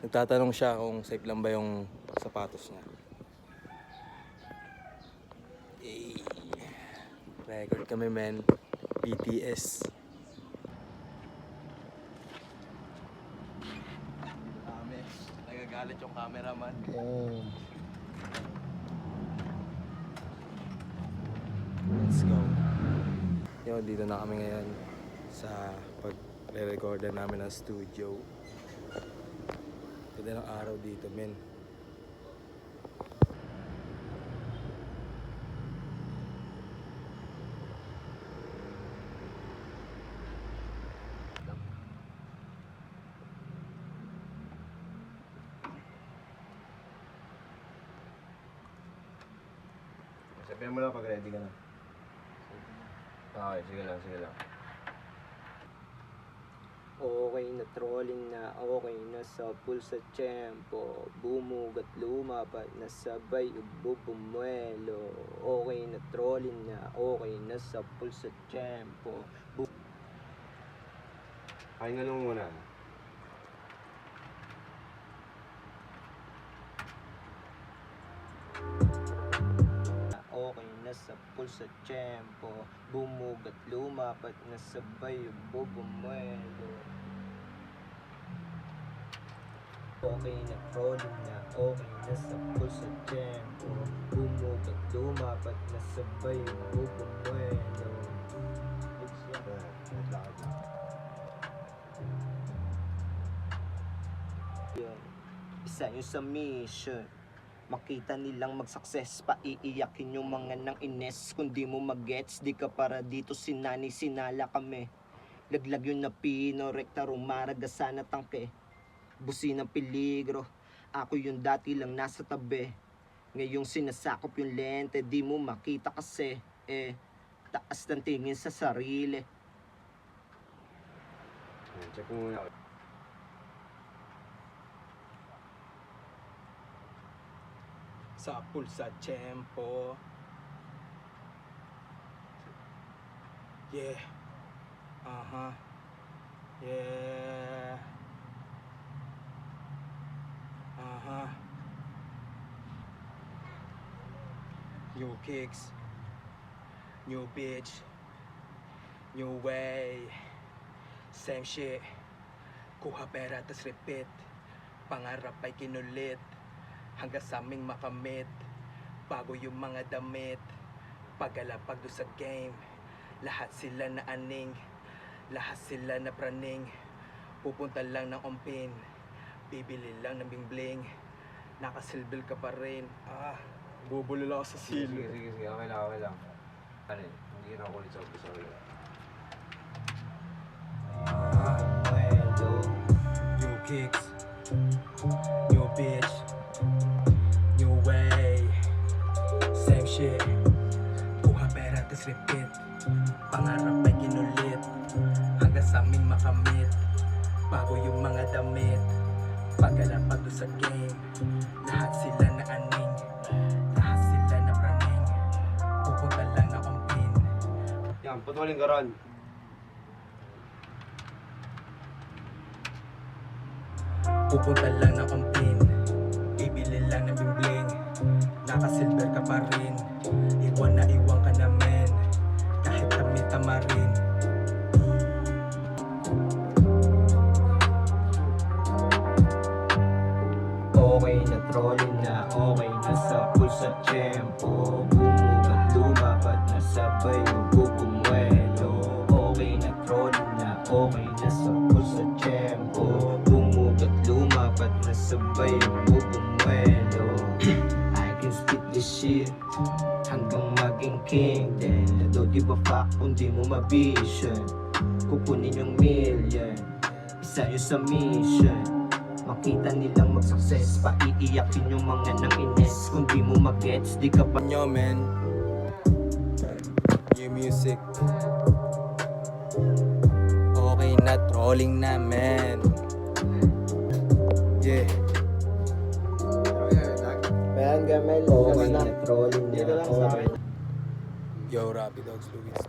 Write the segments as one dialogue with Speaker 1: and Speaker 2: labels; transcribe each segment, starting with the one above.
Speaker 1: Nagtatanong siya kung safe lang ba yung sapatos niya. Record kami, men. BTS. Dami. Nagagalit yung cameraman.
Speaker 2: Oh.
Speaker 1: Let's go. Yo, dito na kami ngayon sa pag-re-recordan namin ng studio. Ganda ng araw dito, men.
Speaker 2: Sabihin mo lang pag ready ka na. Okay, sige lang.
Speaker 3: Okay na trolling na, okay na sa pulsa tiyempo. Bumugat lumapat na sabay ubo bumuelo. Okay na trolling na, okay na sa pulsa tiyempo.
Speaker 2: Kain nga lang muna.
Speaker 3: Okay na sa pulsa tiyempo. Bumugat lumapat na sabay ubo bumuelo. Okay na trolling na, okay na sa pulsa tiyempo. Bumugat lumapat na sabay ubo bumuelo. Yun. Isa yun sa mission. Makita nilang mag-success pa, iiyakin yung mga nang ines. Kung di mo mag-gets, di ka para dito sinani, sinala kami. Laglag yun na pino, rekta rumaraga sana tangke. Busi ng peligro, ako yung dati lang nasa tabi. Ngayong sinasakop yung lente, di mo makita kasi. Taas ng tingin sa sarili.
Speaker 2: Check mo muna.
Speaker 1: Sa pulsa tiyempo. Yeah. Yeah. New kicks. New bitch. New way. Same shit. Kuha pera tas repeat. Pangarap ay kinulit. Hanggang sa aming makamit. Bago yung mga damit. Pagalapag do sa game. Lahat sila na aning. Lahat sila na praning. Pupunta lang ng umpin. Bibili lang ng bling-bling. Nakasilbil ka pa rin. Bubulol ako sa silo.
Speaker 2: Sige. Okay lang. Ano eh, hindi na ako ulit sa umpisa ulit.
Speaker 1: New kicks. New bitch. New way. Same shit. Kuha pera tas repeat. Pangarap ay kinulit. Hanggang sa aming makamit. Bago yung mga damit. Pagalapag do sa game. Lahat sila na aning. Lahat sila na praning. Pupunta lang na umpin.
Speaker 2: Yan, putulin ka ron.
Speaker 1: Pupunta lang ng umpin. Bibili lang ng bling-bling. Nakasilver ka pa rin. Iwan ka na men. Kahit tama rin.
Speaker 3: Okay na trolling na, okay na sa pulsa tiyempo. Bumugat lumapat na sabay bubumuelo. Okay na trolling na, okay na sa pulsa tiyempo. Bumugat lumapat na sabay bubumuelo. I can spit this shit hanggang maging king. Then don't give a fuck kung di mo ma-vision. Kukunin yung million, isa yun sa mission. Makita nilang mag-success pa, iiyakin yung mga nang ines. Kung di mo mag-gets, di ka pa
Speaker 1: Yo, man. New music. Okay na, trolling na, man. Yeah.
Speaker 3: Ayan, gamel. Okay na trolling na.
Speaker 2: Dito lang sa akin.
Speaker 1: Yo, Rapid Dogs, Louis 3.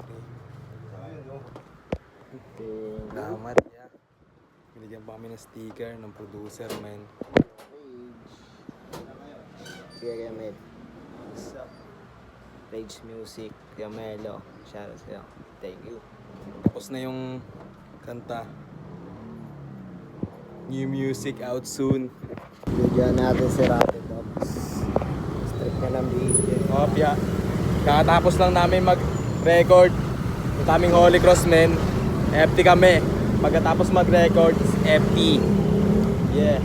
Speaker 1: Salamat, yeah. Bigyan pa kami ng sticker ng producer, man.
Speaker 3: Sige, Kuya Med. What's up? Rage Music, Kuya Melo. Shoutout sa'yo. Thank you.
Speaker 1: Tapos na yung kanta. New music out soon.
Speaker 3: Bigyan natin si Rapid Dogs. Strict na ng video.
Speaker 1: Kopya. Kakatapos lang namin mag-record. Yung kaming Holy Cross, men. FT kami. Pagkatapos mag-record, FT. Yeah.